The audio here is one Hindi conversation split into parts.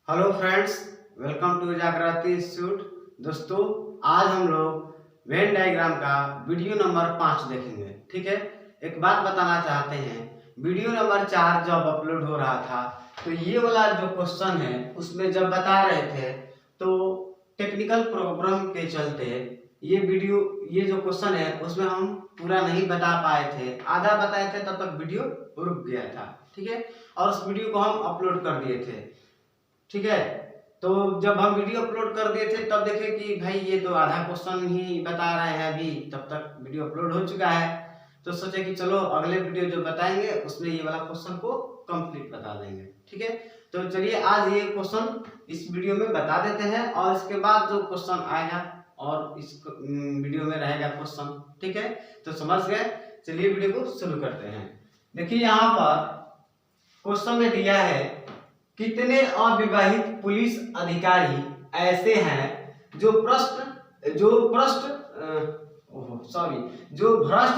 हेलो फ्रेंड्स, वेलकम टू जागृति इंस्टीट्यूट। दोस्तों, आज हम लोग वेन डायग्राम का वीडियो नंबर 5 देखेंगे। ठीक है, एक बात बताना चाहते हैं, वीडियो नंबर 4 जब अपलोड हो रहा था तो ये वाला जो क्वेश्चन है उसमें जब बता रहे थे तो टेक्निकल प्रॉब्लम के चलते ये जो क्वेश्चन है उसमें हम पूरा नहीं बता पाए थे, आधा बताए थे, तब तक वीडियो रुक गया था। ठीक है, और उस वीडियो को हम अपलोड कर दिए थे। ठीक है, तो जब हम वीडियो अपलोड कर दिए थे तब देखे कि भाई ये तो आधा क्वेश्चन ही बता रहे हैं, अभी तब तक वीडियो अपलोड हो चुका है। तो सोचे कि चलो अगले वीडियो जो बताएंगे उसमें ये वाला क्वेश्चन को कंप्लीट बता देंगे। ठीक है, तो चलिए आज ये क्वेश्चन इस वीडियो में बता देते हैं और इसके बाद जो क्वेश्चन आएगा और इस वीडियो में रहेगा क्वेश्चन। ठीक है, तो समझ गए। चलिए वीडियो को शुरू करते हैं। देखिए यहाँ पर क्वेश्चन में दिया है, कितने अविवाहित पुलिस अधिकारी ऐसे हैं जो भ्रष्ट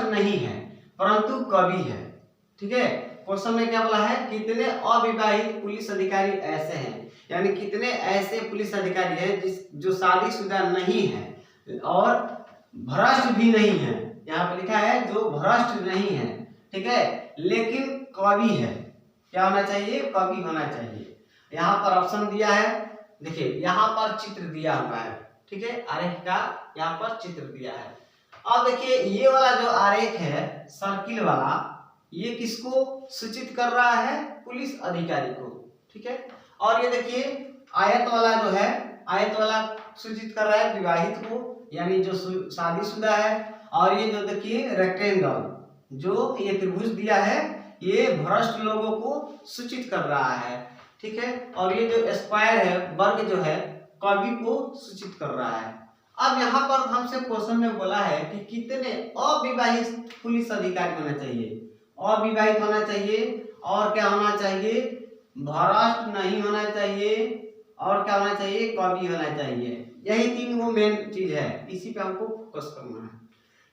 नहीं है परंतु कवि है। ठीक है, क्वेश्चन में क्या बोला है, कितने अविवाहित पुलिस अधिकारी ऐसे हैं, यानी कितने ऐसे पुलिस अधिकारी हैं जो शादीशुदा नहीं है और भ्रष्ट भी नहीं है। यहाँ पे लिखा है जो भ्रष्ट नहीं है, ठीक है, लेकिन कवि है। क्या होना चाहिए? कवि होना चाहिए। यहाँ पर ऑप्शन दिया है, देखिए यहाँ पर चित्र दिया हुआ है। ठीक है, आरेख का यहाँ पर चित्र दिया है। अब देखिए ये वाला जो आरेख है सर्किल वाला, ये किसको सूचित कर रहा है? पुलिस अधिकारी को। ठीक है, और ये देखिए आयत वाला जो है, आयत वाला सूचित कर रहा है विवाहित को, यानी जो शादीशुदा है। और ये जो देखिए रेक्टेंगल जो ये त्रिभुज दिया है, ये भ्रष्ट लोगों को सूचित कर रहा है। ठीक है, और ये जो स्क्वायर है, वर्ग जो है, कवि को सूचित कर रहा है। अब यहाँ पर हमसे क्वेश्चन में बोला है कि कितने अविवाहित पुलिस अधिकारी होना चाहिए। अविवाहित होना चाहिए, और क्या होना चाहिए? भ्रष्ट नहीं होना चाहिए, और क्या होना चाहिए? कवि होना चाहिए। यही तीन वो मेन चीज है, इसी पे हमको फोकस करना है।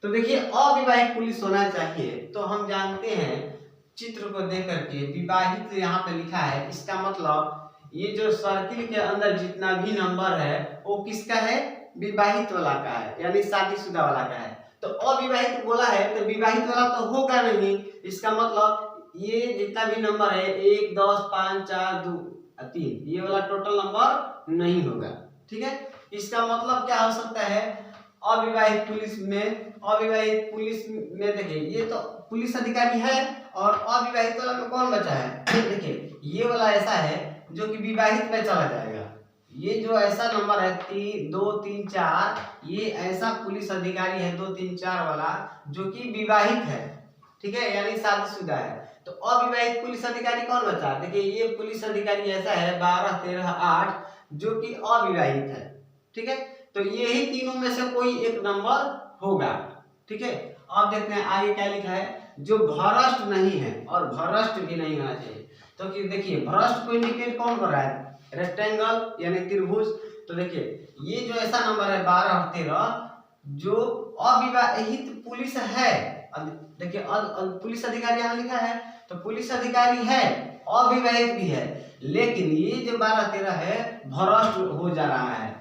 तो देखिए अविवाहित पुलिस होना चाहिए, तो हम जानते हैं चित्र को देख करके विवाहित यहाँ पे लिखा है, इसका मतलब ये जो सर्किल के अंदर जितना भी नंबर है वो किसका है? विवाहित वाला का है, यानी शादीशुदा वाला का है। तो अविवाहित बोला है तो विवाहित वाला तो होगा नहीं, इसका मतलब ये जितना भी नंबर है 1, 10, 5, 4, 2, 3, ये वाला टोटल नंबर नहीं होगा। ठीक है, इसका मतलब क्या हो सकता है? अविवाहित पुलिस में देखिए ये तो पुलिस अधिकारी है और अविवाहित वाला में कौन बचा है? देखिए ये वाला ऐसा है जो कि विवाहित में चला जाएगा। ये जो ऐसा नंबर है 3, 2, 3, 4, ये ऐसा पुलिस अधिकारी है 2, 3, 4 वाला जो कि विवाहित है। ठीक है, यानी शादीशुदा है। तो अविवाहित पुलिस अधिकारी कौन बचा? देखिए ये पुलिस अधिकारी ऐसा है 12, 13, 8 जो कि अविवाहित है। ठीक है, तो यही तीनों में से कोई एक नंबर होगा। ठीक है, अब देखते हैं आगे क्या लिखा है, जो भ्रष्ट नहीं है और भ्रष्ट भी नहीं होना चाहिए। तो कि देखिए भ्रष्ट को इंडिकेट कौन कर रहा है? रेक्टेंगल यानी त्रिभुज। तो देखिए ये जो ऐसा नंबर है 12 और 13 जो अविवाहित पुलिस है, देखिए पुलिस अधिकारी यहाँ लिखा है, तो पुलिस अधिकारी है, अविवाहित भी है, लेकिन ये जो 12, 13 है भ्रष्ट हो जा रहा है।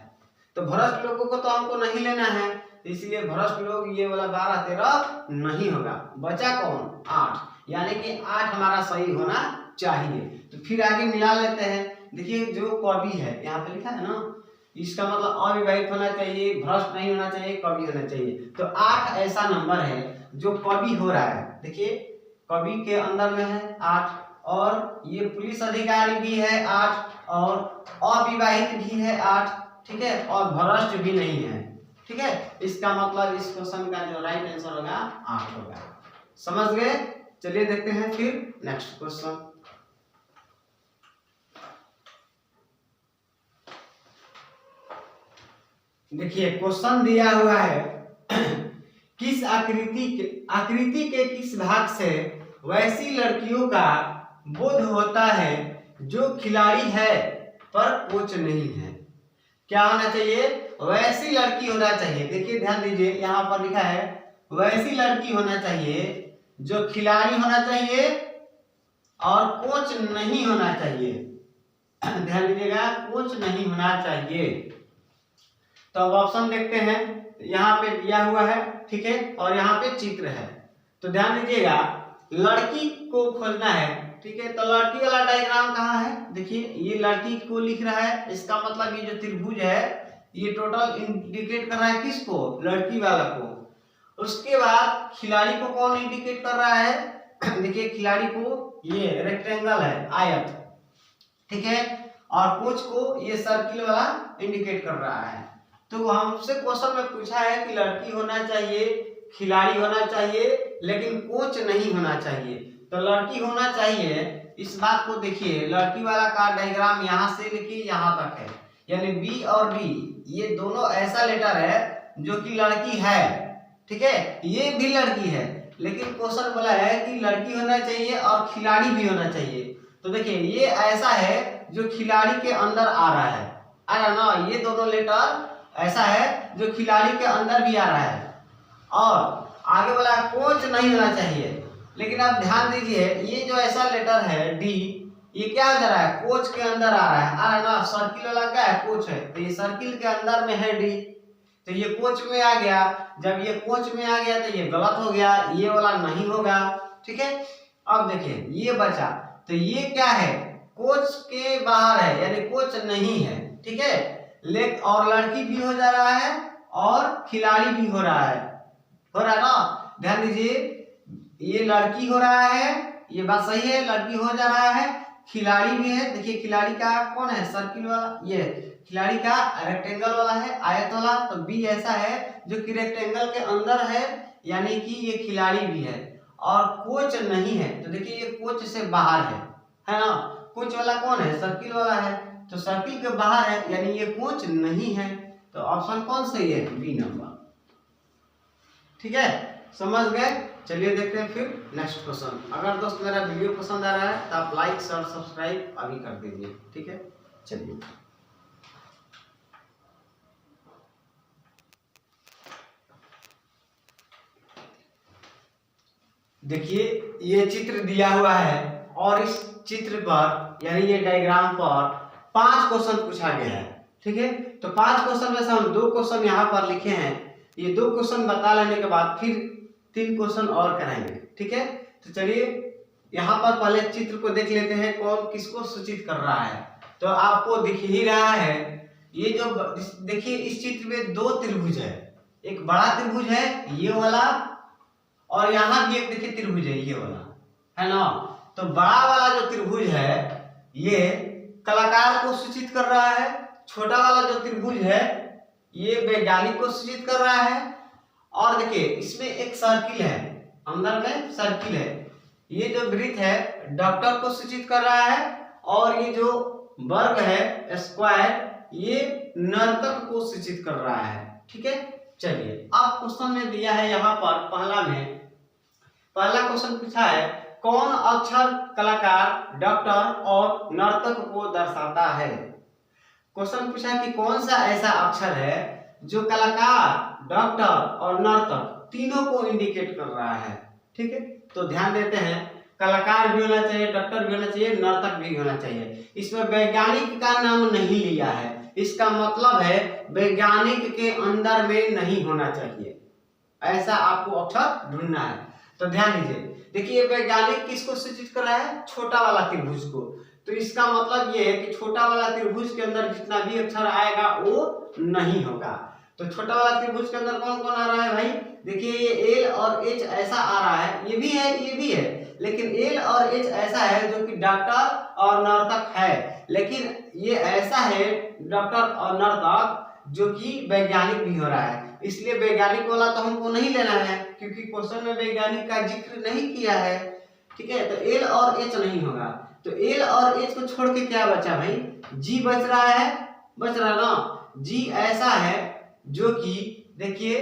तो भ्रष्ट लोगों को तो हमको नहीं लेना है, इसलिए भ्रष्ट लोग ये वाला 12, 13 नहीं होगा। बचा कौन? 8, यानी कि 8 हमारा सही होना चाहिए। तो फिर आगे मिला लेते हैं। देखिए जो कवि है यहाँ पे लिखा है ना, इसका मतलब अविवाहित होना चाहिए, भ्रष्ट नहीं होना चाहिए, कवि होना चाहिए। तो 8 ऐसा नंबर है जो कवि हो रहा है। देखिए कवि के अंदर में है 8, और ये पुलिस अधिकारी भी है 8, और अविवाहित भी है 8। ठीक है, और भ्रष्ट भी नहीं है। ठीक है, इसका मतलब इस क्वेश्चन का जो राइट आंसर होगा 8 होगा। समझ गए? चलिए देखते हैं फिर नेक्स्ट क्वेश्चन। देखिए क्वेश्चन दिया हुआ है किस आकृति के किस भाग से वैसी लड़कियों का बोध होता है जो खिलाड़ी है पर कोच नहीं है। क्या होना चाहिए? वैसी लड़की होना चाहिए। देखिए ध्यान दीजिए यहाँ पर लिखा है वैसी लड़की होना चाहिए जो खिलाड़ी होना चाहिए और कोच नहीं होना चाहिए। ध्यान दीजिएगा, कोच नहीं होना चाहिए। तो अब ऑप्शन देखते हैं, यहाँ पे दिया हुआ है, ठीक है, और यहाँ पे चित्र है। तो ध्यान दीजिएगा, लड़की को खोजना है, ठीक है। तो लड़की वाला डायग्राम कहाँ है, देखिए ये लड़की को लिख रहा है, इसका मतलब ये जो त्रिभुज है ये टोटल इंडिकेट कर रहा है किसको, लड़की वाला को। उसके बाद खिलाड़ी को कौन इंडिकेट कर रहा है, देखिए खिलाड़ी को ये रेक्टेंगल है, आयत, ठीक है, और कोच को ये सर्किल वाला इंडिकेट कर रहा है। तो हमसे क्वेश्चन में पूछा है कि लड़की होना चाहिए, खिलाड़ी होना चाहिए, लेकिन कोच नहीं होना चाहिए। तो लड़की होना चाहिए, इस बात को देखिए, लड़की वाला का डायग्राम यहाँ से लेके यहाँ तक है, यानी बी और डी ये दोनों ऐसा लेटर है जो कि लड़की है, ठीक है, ये भी लड़की है, लेकिन क्वेश्चन बोला है कि लड़की होना चाहिए और खिलाड़ी भी होना चाहिए। तो देखिए ये ऐसा है जो खिलाड़ी के अंदर आ रहा है, ना, ये दोनों लेटर ऐसा है जो खिलाड़ी के अंदर भी आ रहा है। और आगे वाला कोच नहीं होना चाहिए, लेकिन आप ध्यान दीजिए ये जो ऐसा लेटर है डी, ये क्या हो जा रहा है, कोच के अंदर आ रहा है, ना, सर्किल वाला क्या है, कोच है, तो ये सर्किल के अंदर में है डी, तो ये कोच में आ गया। जब ये कोच में आ गया तो ये गलत हो गया, ये वाला नहीं होगा, ठीक है। अब देखिए ये बचा, तो ये क्या है, कोच के बाहर है, यानी कोच नहीं है, ठीक है, लेकिन और लड़की भी हो जा रहा है और खिलाड़ी भी हो रहा है, ना। ध्यान दीजिए ये लड़की हो रहा है, ये बात सही है, लड़की हो जा रहा है, खिलाड़ी भी है। देखिए खिलाड़ी का कौन है, सर्किल वाला, ये खिलाड़ी का रेक्टेंगल वाला है, आयत वाला। तो बी ऐसा है जो कि रेक्टेंगल के अंदर है, यानी कि ये खिलाड़ी भी है, और कोच नहीं है। तो देखिए ये कोच से बाहर है ना, कोच वाला कौन है, सर्किल वाला है, तो सर्किल के बाहर है, यानी ये कोच नहीं है। तो ऑप्शन कौन सही है, बी नंबर, ठीक है, समझ गए। चलिए देखते हैं फिर नेक्स्ट क्वेश्चन। अगर दोस्त मेरा वीडियो पसंद आ रहा है तो आप लाइक शेयर सब्सक्राइब अभी कर दीजिए, ठीक है। चलिए देखिए ये चित्र दिया हुआ है, और इस चित्र पर यानी ये डायग्राम पर 5 क्वेश्चन पूछा गया है, ठीक है। तो 5 क्वेश्चन में से हम 2 क्वेश्चन यहाँ पर लिखे हैं, ये 2 क्वेश्चन बता लेने के बाद फिर 3 क्वेश्चन और कराएंगे, ठीक है। तो चलिए यहाँ पर पहले चित्र को देख लेते हैं, कौन किसको सूचित कर रहा है। तो आपको दिख ही रहा है, ये जो देखिए इस चित्र में 2 त्रिभुज है, एक बड़ा त्रिभुज है ये वाला, और यहाँ भी एक देखिए त्रिभुज है ये वाला, है ना। तो बड़ा वाला जो त्रिभुज है ये कलाकार को सूचित कर रहा है, छोटा वाला जो त्रिभुज है ये वैज्ञानिक को सूचित कर रहा है। और देखिए इसमें एक सर्किल है, अंदर में सर्किल है, ये जो वृत्त है डॉक्टर को सूचित कर रहा है, और ये जो वर्ग है स्क्वायर ये नर्तक को सूचित कर रहा है, ठीक है। चलिए अब क्वेश्चन में दिया है यहाँ पर पहला क्वेश्चन पूछा है, कौन अक्षर कलाकार डॉक्टर और नर्तक को दर्शाता है। क्वेश्चन पूछा कि कौन सा ऐसा अक्षर है जो कलाकार डॉक्टर और नर्तक तीनों को इंडिकेट कर रहा है, ठीक है। तो ध्यान देते हैं, कलाकार भी होना चाहिए, डॉक्टर भी होना चाहिए, नर्तक भी होना चाहिए। इसमें वैज्ञानिक का नाम नहीं लिया है, इसका मतलब है वैज्ञानिक के अंदर में नहीं होना चाहिए, ऐसा आपको अक्षर ढूंढना है। तो ध्यान दीजिए, देखिए वैज्ञानिक किसको सूचित कर रहा है, छोटा वाला त्रिभुज को। तो इसका मतलब ये है कि छोटा वाला त्रिभुज के अंदर जितना भी अक्षर आएगा वो नहीं होगा। तो छोटा वाला त्रिभुज के अंदर कौन कौन आ रहा है भाई, देखिए ये एल और एच ऐसा आ रहा है, ये भी है ये भी है, लेकिन एल और एच ऐसा है जो कि डॉक्टर और नर्तक है, लेकिन ये ऐसा है डॉक्टर और नर्तक जो कि वैज्ञानिक भी हो रहा है। इसलिए वैज्ञानिक वाला तो हमको नहीं लेना है, क्योंकि क्वेश्चन में वैज्ञानिक का जिक्र नहीं किया है, ठीक है। तो एल और एच नहीं होगा, तो एल और एच को छोड़ के क्या बचा भाई, जी बच रहा है ना। जी ऐसा है जो कि देखिए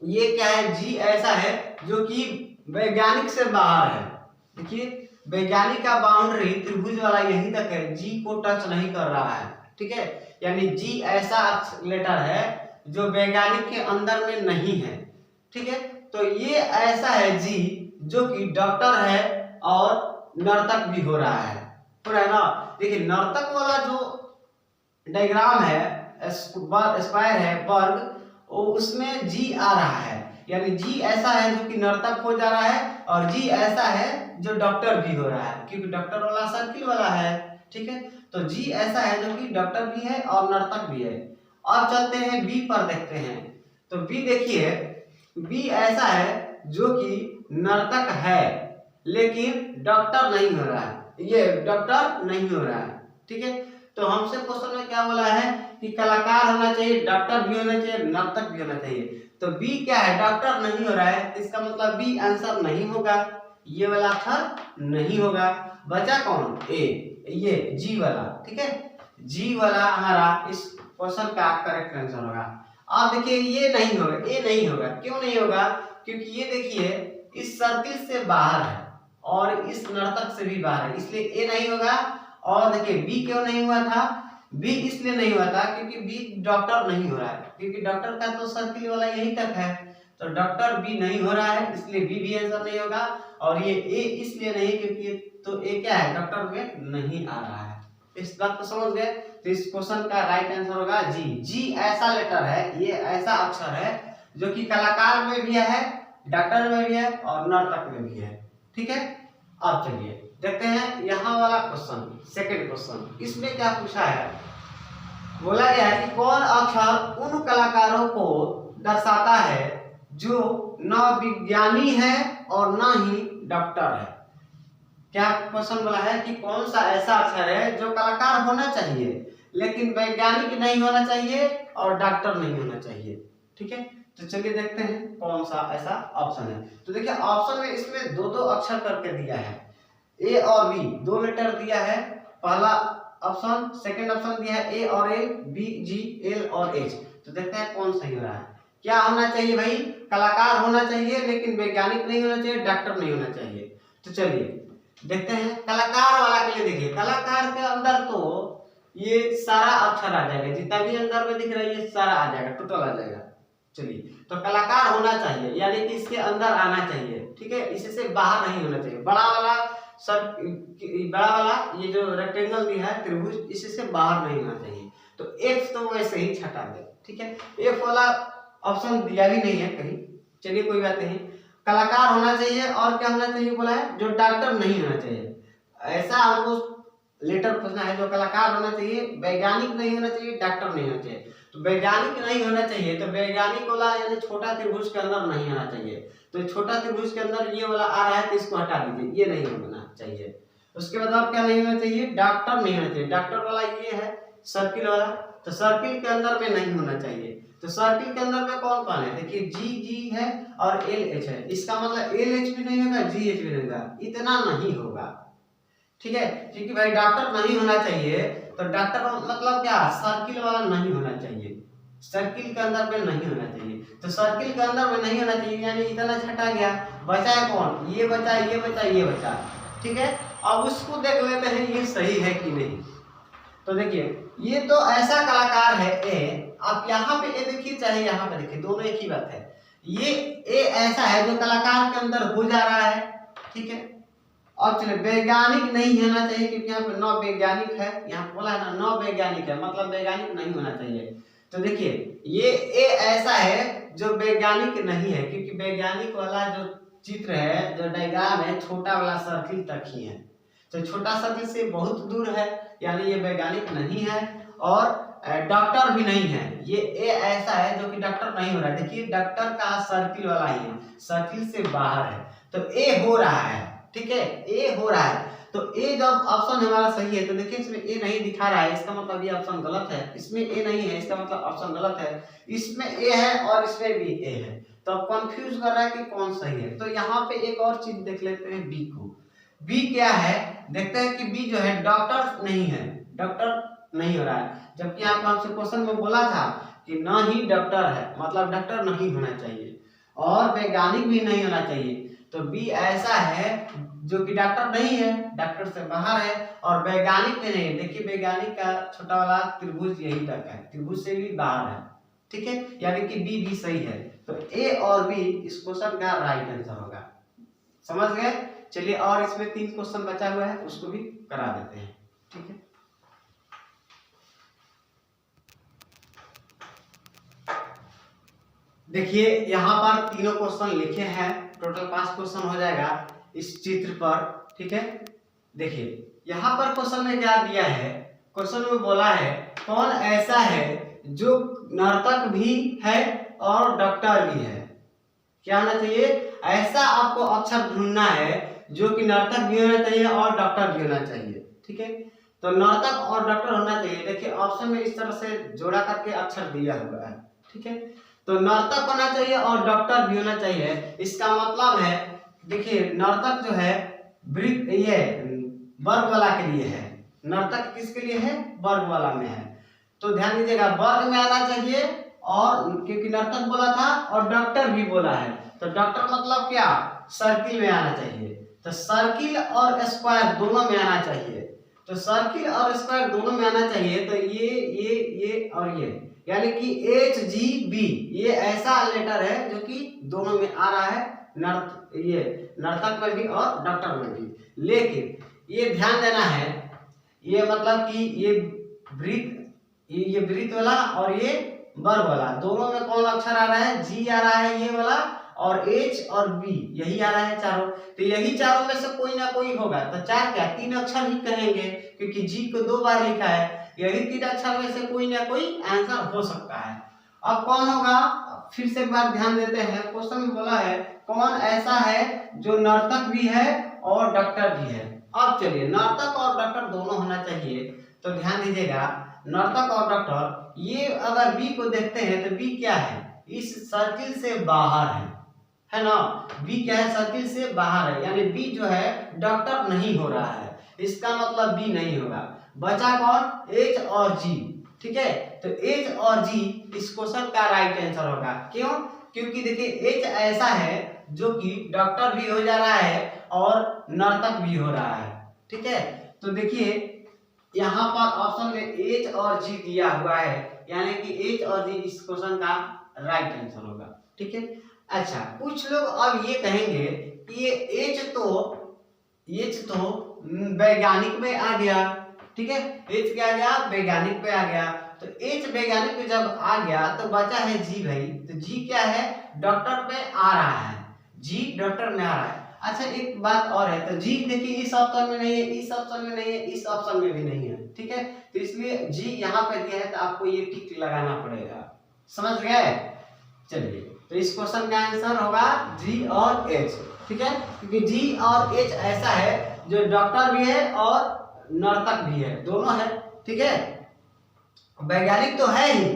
ये क्या है, जी ऐसा है जो कि वैज्ञानिक से बाहर है। देखिए वैज्ञानिक का बाउंड्री त्रिभुज वाला यहीं तक है, जी को टच नहीं कर रहा है, ठीक है। यानी जी ऐसा लेटर है जो वैज्ञानिक के अंदर में नहीं है, ठीक है। तो ये ऐसा है जी जो कि डॉक्टर है और नर्तक भी हो रहा है, पूरा है ना। देखिए नर्तक वाला जो डायग्राम है, स्क्वायर है, वर्ग, उसमें जी आ रहा है, यानी जी ऐसा है जो कि नर्तक हो जा रहा है, और जी ऐसा है जो डॉक्टर भी हो रहा है, क्योंकि डॉक्टर वाला सर्किल वाला है। ठीक है, तो जी ऐसा है जो कि डॉक्टर भी है और नर्तक भी है। अब चलते हैं बी पर, देखते हैं। तो बी देखिए, बी ऐसा है जो कि नर्तक है लेकिन डॉक्टर नहीं हो रहा है, ये डॉक्टर नहीं हो रहा है। ठीक है, तो हमसे क्वेश्चन में क्या बोला है कि कलाकार होना चाहिए, डॉक्टर भी होना चाहिए, नर्तक भी होना चाहिए। तो बी क्या है, डॉक्टर नहीं हो रहा है, इसका मतलब बी आंसर नहीं होगा, ये वाला अक्षर नहीं होगा। बचा कौन, ए, ये जी वाला। ठीक है, जी वाला हमारा इस क्वेश्चन का करेक्ट आंसर होगा। अब देखिए ये नहीं होगा, ए नहीं होगा, क्यों नहीं होगा, क्योंकि ये देखिए इस सर्किल से बाहर है और इस नर्तक से भी बाहर है, इसलिए ए नहीं होगा। और देखिए बी क्यों नहीं हुआ था, बी इसलिए नहीं हुआ था क्योंकि बी डॉक्टर नहीं हो रहा है, क्योंकि डॉक्टर का तो सर्किल वाला यही तक है, तो डॉक्टर बी नहीं हो रहा है, इसलिए बी भी आंसर नहीं होगा। और ये ए इसलिए नहीं क्योंकि तो ए क्या है, डॉक्टर में नहीं आ रहा है। इस बात को समझ गए, तो इस क्वेश्चन का राइट आंसर होगा जी। जी ऐसा लेटर है, ये ऐसा अक्षर है जो कि कलाकार में भी है, डॉक्टर में भी है और नर्तक में भी है। ठीक है, अब चलिए देखते हैं यहाँ वाला क्वेश्चन, सेकंड क्वेश्चन। इसमें क्या पूछा है, बोला गया है कि कौन अक्षर उन कलाकारों को दर्शाता है जो न विज्ञानी है और न ही डॉक्टर है। क्या क्वेश्चन बोला है कि कौन सा ऐसा अक्षर है जो कलाकार होना चाहिए लेकिन वैज्ञानिक नहीं होना चाहिए और डॉक्टर नहीं होना चाहिए। ठीक है, तो चलिए देखते हैं कौन सा ऐसा ऑप्शन है। तो देखिए ऑप्शन में इसमें दो दो अक्षर करके दिया है, ए और बी, दो लेटर दिया है। पहला ऑप्शन, सेकंड ऑप्शन दिया है ए और एल, बी जी, एल और एच। तो देखते हैं कौन सही हो रहा है। क्या होना चाहिए भाई, कलाकार होना चाहिए लेकिन वैज्ञानिक नहीं होना चाहिए, डॉक्टर नहीं होना चाहिए। तो चलिए देखते हैं कलाकार वाला के लिए। देखिए कलाकार के अंदर तो ये सारा अक्षर आ जाएगा, जितना भी अंदर में दिख रहा है ये सारा आ जाएगा, टोटल आ जाएगा। चलिए, तो कलाकार होना चाहिए यानी कि इसके अंदर आना चाहिए। ठीक है, इससे बाहर नहीं होना चाहिए। बड़ा वाला बड़ा वाला ये जो रेक्टेंगल भी है त्रिभुज, इससे बाहर नहीं होना चाहिए। तो एफ तो वैसे ही छटा दे। ठीक है, एफ वाला ऑप्शन दिया भी नहीं है कहीं, चलिए कोई बात नहीं। कलाकार होना चाहिए और क्या होना चाहिए बोला है, जो डॉक्टर नहीं होना चाहिए। ऐसा हमको लेटर पूछना है, जो कलाकार होना चाहिए, वैज्ञानिक नहीं होना चाहिए, डॉक्टर नहीं होना चाहिए। तो वैज्ञानिक नहीं होना चाहिए, तो वैज्ञानिक वाला यानी छोटा त्रिभुज के अंदर नहीं आना चाहिए। तो छोटा त्रिभुज के अंदर ये वाला आ रहा है तो इसको हटा दीजिए, ये नहीं होना चाहिए। उसके बाद और क्या नहीं होना चाहिए, डॉक्टर नहीं होना चाहिए। डॉक्टर वाला ये है सर्किल वाला, तो सर्किल के अंदर में नहीं होना चाहिए। तो सर्किल के अंदर में कौन कौन है, देखिए जी जी है और एल एच है, इसका मतलब एल एच भी नहीं होगा, जी एच भी नहीं होगा, इतना नहीं होगा। ठीक है, क्योंकि भाई डॉक्टर नहीं होना चाहिए, तो डॉक्टर मतलब क्या, सर्किल वाला नहीं होना चाहिए, सर्किल के अंदर में नहीं होना चाहिए। तो सर्किल के अंदर में नहीं होना चाहिए यानी इतना छटा गया, बचा है कौन, ये बचा, ये बचा, ये बचा। ठीक है, अब उसको देख लेते हैं ये सही है कि नहीं। तो देखिए ये तो ऐसा कलाकार है ए, आप यहाँ पे ए देखिए चाहे यहाँ पे देखिए, दोनों एक ही बात है। ये ए ऐसा है जो कलाकार के अंदर हो जा रहा है। ठीक है, और चलिए वैज्ञानिक नहीं होना चाहिए क्योंकि यहाँ पे नौ वैज्ञानिक है, यहाँ बोला है ना नौ वैज्ञानिक है, मतलब वैज्ञानिक नहीं होना चाहिए। तो देखिए ये ए ऐसा है जो वैज्ञानिक नहीं है, क्योंकि वैज्ञानिक वाला जो चित्र है, जो डायग्राम है, छोटा वाला सर्किल तक ही है, तो छोटा सर्किल से बहुत दूर है, यानी ये वैज्ञानिक नहीं है और डॉक्टर भी नहीं है। ये ए ऐसा है जो कि डॉक्टर नहीं हो रहा है। देखिए डॉक्टर का सर्किल वाला ही है, सर्किल से बाहर है, तो ए हो रहा है। ठीक है, ए हो रहा है, तो ए जब ऑप्शन हमारा सही है, तो देखिए इसमें ए नहीं दिखा रहा है, इसका मतलब ये ऑप्शन गलत है। इसमें ए नहीं है, इसका मतलब ऑप्शन गलत है। इसमें ए है और इसमें भी ए है, तो अब कंफ्यूज कर रहा है कि कौन सही है। तो यहाँ पे एक और चीज देख लेते हैं बी को। बी क्या है, देखते हैं कि बी जो है डॉक्टर नहीं है, डॉक्टर नहीं हो रहा है, जबकि आपको आपसे क्वेश्चन में बोला था कि ना ही डॉक्टर है, मतलब डॉक्टर नहीं होना चाहिए और वैज्ञानिक भी नहीं होना चाहिए। तो बी ऐसा है जो कि डॉक्टर नहीं है, डॉक्टर से बाहर है और वैज्ञानिक भी नहीं। देखिए वैज्ञानिक का छोटा वाला त्रिभुज यही तक है, त्रिभुज से भी बाहर है। ठीक है, यानी कि बी भी सही है। तो ए और बी इस क्वेश्चन का राइट आंसर होगा। समझ गए, चलिए और इसमें 3 क्वेश्चन बचा हुआ है, उसको भी करा देते हैं। ठीक है, देखिए यहाँ पर तीनों क्वेश्चन लिखे हैं, टोटल 5 क्वेश्चन हो जाएगा इस चित्र पर। ठीक है, देखिए यहाँ पर क्वेश्चन में क्या दिया है, क्वेश्चन में बोला है कौन ऐसा है जो नर्तक भी है और डॉक्टर भी है। क्या होना चाहिए, ऐसा आपको अक्षर ढूंढना है जो कि नर्तक भी होना चाहिए और डॉक्टर भी होना चाहिए। ठीक है, तो नर्तक और डॉक्टर होना चाहिए। देखिए ऑप्शन में इस तरह से जोड़ा करके अक्षर दिया हुआ है। ठीक है, तो नर्तक होना चाहिए और डॉक्टर भी होना चाहिए। इसका मतलब है, देखिए नर्तक जो है वृत्त ये वर्ग वाला के लिए है, नर्तक किसके लिए है, वर्ग वाला में है। तो ध्यान दीजिएगा वर्ग में आना चाहिए, और क्योंकि नर्तक बोला था और डॉक्टर भी बोला है, तो डॉक्टर मतलब क्या, सर्किल में आना चाहिए। तो सर्किल और स्क्वायर दोनों में आना चाहिए, तो सर्किल और स्क्वायर दोनों में आना चाहिए। तो ये और ये, यानी कि HGB ये ऐसा लेटर है जो कि दोनों में आ रहा है, नर्तक में भी और डॉक्टर में भी। लेकिन ये ध्यान देना है, ये मतलब कि ये वृत्त वाला और ये वर्ग वाला दोनों में कौन अक्षर आ रहा है, G आ रहा है ये वाला, और H और B यही आ रहा है चारों। तो यही चारों में से कोई ना कोई होगा। तो 4 क्या 3 अक्षर ही कहेंगे, क्योंकि G को 2 बार लिखा है, यही 3 अक्षर में से कोई ना कोई आंसर हो सकता है। अब कौन होगा, फिर से एक बार ध्यान देते हैं, क्वेश्चन में बोला है कौन ऐसा है जो नर्तक भी है और डॉक्टर भी है। अब चलिए नर्तक और डॉक्टर दोनों होना चाहिए, तो ध्यान दीजिएगा नर्तक और डॉक्टर, ये अगर बी को देखते हैं तो बी क्या है, इस सर्किल से बाहर है ना, बी क्या है, सर्किल से बाहर है, यानी बी जो है डॉक्टर नहीं हो रहा है, इसका मतलब बी नहीं होगा। बचा कौन, एच और जी। ठीक है, तो एच और जी इस क्वेश्चन का राइट आंसर होगा। क्यों, क्योंकि देखिए एच ऐसा है जो कि डॉक्टर भी हो जा रहा है और नर्तक भी हो रहा है। ठीक है, तो देखिए यहाँ पर ऑप्शन में एच और जी दिया हुआ है, यानी कि एच और जी इस क्वेश्चन का राइट आंसर होगा। ठीक है, अच्छा कुछ लोग अब ये कहेंगे कि ये एच तो वैज्ञानिक में आ गया। ठीक है, एच क्या आ गया, वैज्ञानिक पे आ गया। तो एच वैज्ञानिक पे जब आ गया तो बचा है जी भाई, तो जी क्या है, डॉक्टर पे आ रहा है, जी डॉक्टर में आ रहा है। अच्छा एक बात और है, तो जी देखिए इस ऑप्शन में नहीं है, इस ऑप्शन में नहीं है, इस ऑप्शन में भी नहीं है। ठीक है, तो इसलिए जी यहाँ पे दिया है, तो आपको ये टिक लगाना पड़ेगा। समझ गए, चलिए तो इस क्वेश्चन का आंसर होगा जी और एच। ठीक है, क्योंकि जी और एच ऐसा है जो डॉक्टर भी है और नर्तक भी है, दोनों है। ठीक है, वैज्ञानिक तो है ही,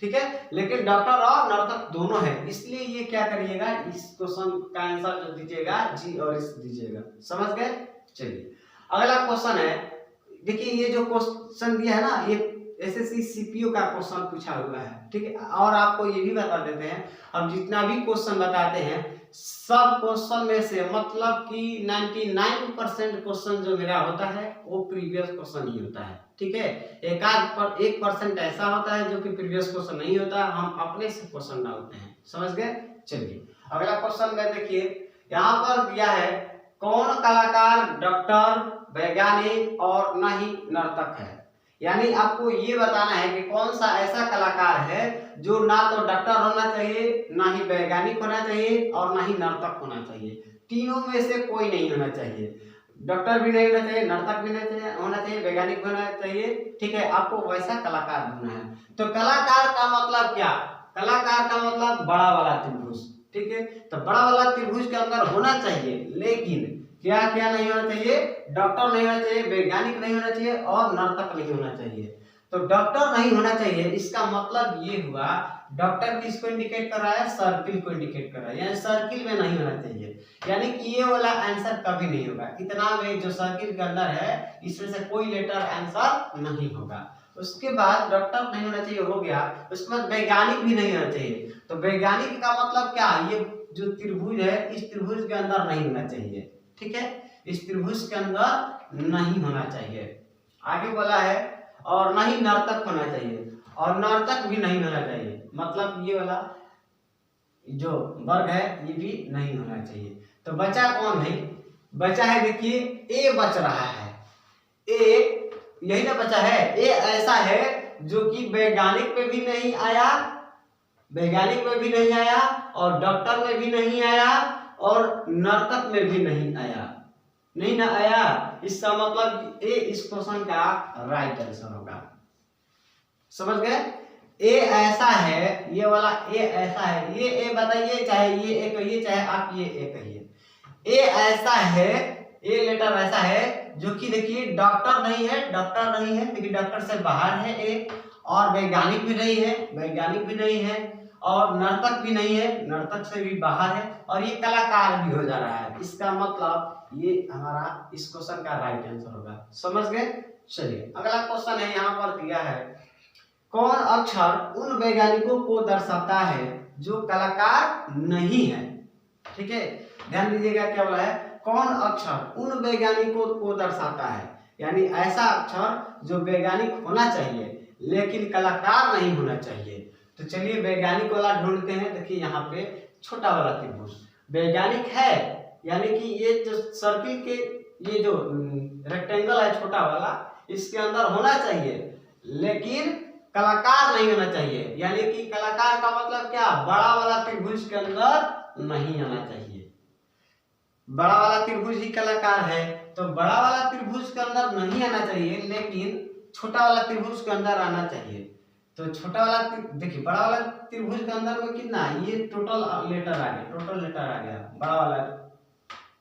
ठीक है, लेकिन डॉक्टर और नर्तक दोनों है, इसलिए ये क्या करिएगा, इस क्वेश्चन का आंसर जो दीजिएगा जी और एच दीजिएगा। समझ गए, चलिए अगला क्वेश्चन है। देखिए ये जो क्वेश्चन दिया है ना, ये एसएससी सीपीओ का क्वेश्चन पूछा हुआ है। ठीक है, और आपको ये भी बता देते हैं, हम जितना भी क्वेश्चन बताते हैं सब क्वेश्चन में से मतलब कि 99% क्वेश्चन जो मेरा होता है वो प्रीवियस क्वेश्चन ही होता है। ठीक है, 1% ऐसा होता है जो कि प्रीवियस क्वेश्चन नहीं होता, हम अपने से क्वेश्चन डालते हैं। समझ गए, चलिए अगला क्वेश्चन में देखिए यहाँ पर दिया है कौन कलाकार डॉक्टर, वैज्ञानिक और न ही नर्तक है। यानी आपको ये बताना है कि कौन सा ऐसा कलाकार है जो ना तो डॉक्टर होना चाहिए, ना ही वैज्ञानिक होना चाहिए और ना ही नर्तक होना चाहिए, तीनों में से कोई नहीं होना चाहिए। डॉक्टर भी नहीं होना चाहिए, नर्तक भी नहीं होना चाहिए, वैज्ञानिक भी होना चाहिए। ठीक है, आपको वैसा कलाकार बनना है। तो कलाकार का मतलब क्या, कलाकार का मतलब बड़ा वाला त्रिभुज। ठीक है, तो बड़ा वाला त्रिभुज के अंदर होना चाहिए, लेकिन क्या क्या नहीं होना चाहिए, डॉक्टर नहीं होना चाहिए, वैज्ञानिक नहीं होना चाहिए और नर्तक नहीं होना चाहिए। तो डॉक्टर नहीं होना चाहिए, इसका मतलब ये हुआ डॉक्टर किसको इंडिकेट कर रहा है, सर्किल को इंडिकेट कर रहा है, यानी सर्किल में नहीं होना चाहिए, यानी कि ये वाला आंसर कभी नहीं होगा। इतना में जो सर्किल के अंदर है इसमें से कोई लेटर आंसर नहीं होगा। उसके बाद डॉक्टर नहीं होना चाहिए हो गया, उसके बाद वैज्ञानिक भी नहीं होना चाहिए। तो वैज्ञानिक का मतलब क्या, ये जो त्रिभुज है इस त्रिभुज के अंदर नहीं होना चाहिए। ठीक है, इस त्रिभुज के अंदर नहीं होना चाहिए। आगे बोला है और ना ही नर्तक होना चाहिए, और नर्तक भी नहीं होना चाहिए, मतलब ये वाला जो वर्ग है ये भी नहीं होना चाहिए। तो बचा कौन भाई, बचा है, देखिए ए बच रहा है। ए यही ना बचा है। ए ऐसा है जो कि वैज्ञानिक में भी नहीं आया, वैज्ञानिक में भी नहीं आया, और डॉक्टर में भी नहीं आया, और नर्तक में भी नहीं आया, नहीं ना आया। इसका मतलब ए इस क्वेश्चन का राइट आंसर होगा। समझ गए? ए ऐसा है, ये वाला ए ऐसा है, ये ए बताइए, चाहे ये ए कहिए चाहे आप ये ए कहिए। ए ऐसा है, ए लेटर ऐसा है जो कि देखिए डॉक्टर नहीं है, डॉक्टर नहीं है, देखिए डॉक्टर से बाहर है ए, और वैज्ञानिक भी नहीं है, वैज्ञानिक भी नहीं है, और नर्तक भी नहीं है, नर्तक से भी बाहर है, और ये कलाकार भी हो जा रहा है। इसका मतलब ये हमारा इस क्वेश्चन का राइट आंसर होगा। समझ गए? चलिए अगला क्वेश्चन है, यहाँ पर दिया है कौन अक्षर उन वैज्ञानिकों को दर्शाता है जो कलाकार नहीं है। ठीक है, ध्यान दीजिएगा क्या बोला है, कौन अक्षर उन वैज्ञानिकों को दर्शाता है, यानी ऐसा अक्षर जो वैज्ञानिक होना चाहिए लेकिन कलाकार नहीं होना चाहिए। तो चलिए वैज्ञानिक वाला ढूंढते हैं। देखिए यहाँ पे छोटा वाला त्रिभुज वैज्ञानिक है, यानी कि ये जो सर्किल के ये जो रेक्टेंगल है छोटा वाला, इसके अंदर होना चाहिए लेकिन कलाकार नहीं होना चाहिए। यानी कि कलाकार का मतलब क्या, बड़ा वाला त्रिभुज के अंदर नहीं आना चाहिए। बड़ा वाला त्रिभुज ही कलाकार है, तो बड़ा वाला त्रिभुज के अंदर नहीं आना चाहिए लेकिन छोटा वाला त्रिभुज के अंदर आना चाहिए। तो छोटा वाला देखिए, बड़ा वाला त्रिभुज के अंदर में कितना, ये टोटल लेटर आ गया, टोटल लेटर आ गया बड़ा वाला,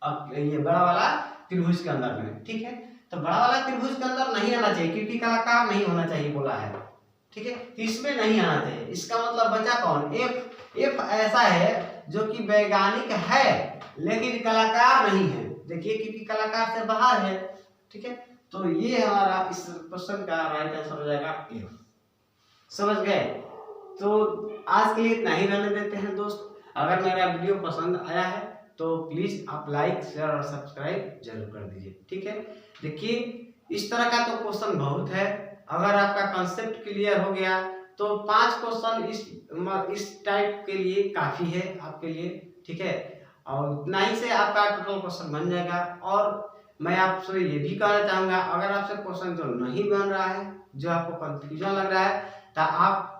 अब ये बड़ा वाला त्रिभुज के अंदर में। ठीक है, तो बड़ा वाला त्रिभुज के अंदर नहीं आना चाहिए क्योंकि कलाकार नहीं होना चाहिए बोला है। ठीक है, तो इसमें नहीं आना चाहिए। इसका मतलब बचा कौन, एफ। एफ ऐसा है जो कि वैज्ञानिक है लेकिन कलाकार नहीं है, देखिए क्योंकि कलाकार से बाहर है। ठीक है, तो ये हमारा इस क्वेश्चन का राइट आंसर हो जाएगा एफ। समझ गए? तो आज के लिए इतना ही रहने देते हैं दोस्त। अगर मेरा वीडियो पसंद आया है तो प्लीज आप लाइक शेयर और सब्सक्राइब जरूर कर दीजिए। ठीक है, देखिए इस तरह का तो क्वेश्चन बहुत है। अगर आपका कंसेप्ट क्लियर हो गया तो 5 क्वेश्चन इस टाइप के लिए काफी है आपके लिए। ठीक है, और उतना ही से आपका टोटल क्वेश्चन बन जाएगा। और मैं आपसे ये भी कहना चाहूंगा, अगर आपसे क्वेश्चन जो नहीं बन रहा है, जो आपको कंफ्यूजन लग रहा है, तो आप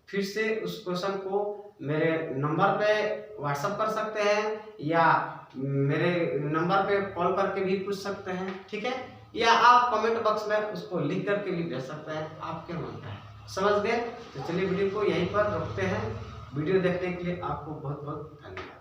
फिर से उस क्वेश्चन को मेरे नंबर पे व्हाट्सएप कर सकते हैं या मेरे नंबर पे कॉल करके भी पूछ सकते हैं। ठीक है, या आप कमेंट बॉक्स में उसको लिख करके भी भेज सकते हैं, आपके मन का है। समझ गए? तो चलिए वीडियो को यहीं पर रोकते हैं। वीडियो देखने के लिए आपको बहुत बहुत धन्यवाद।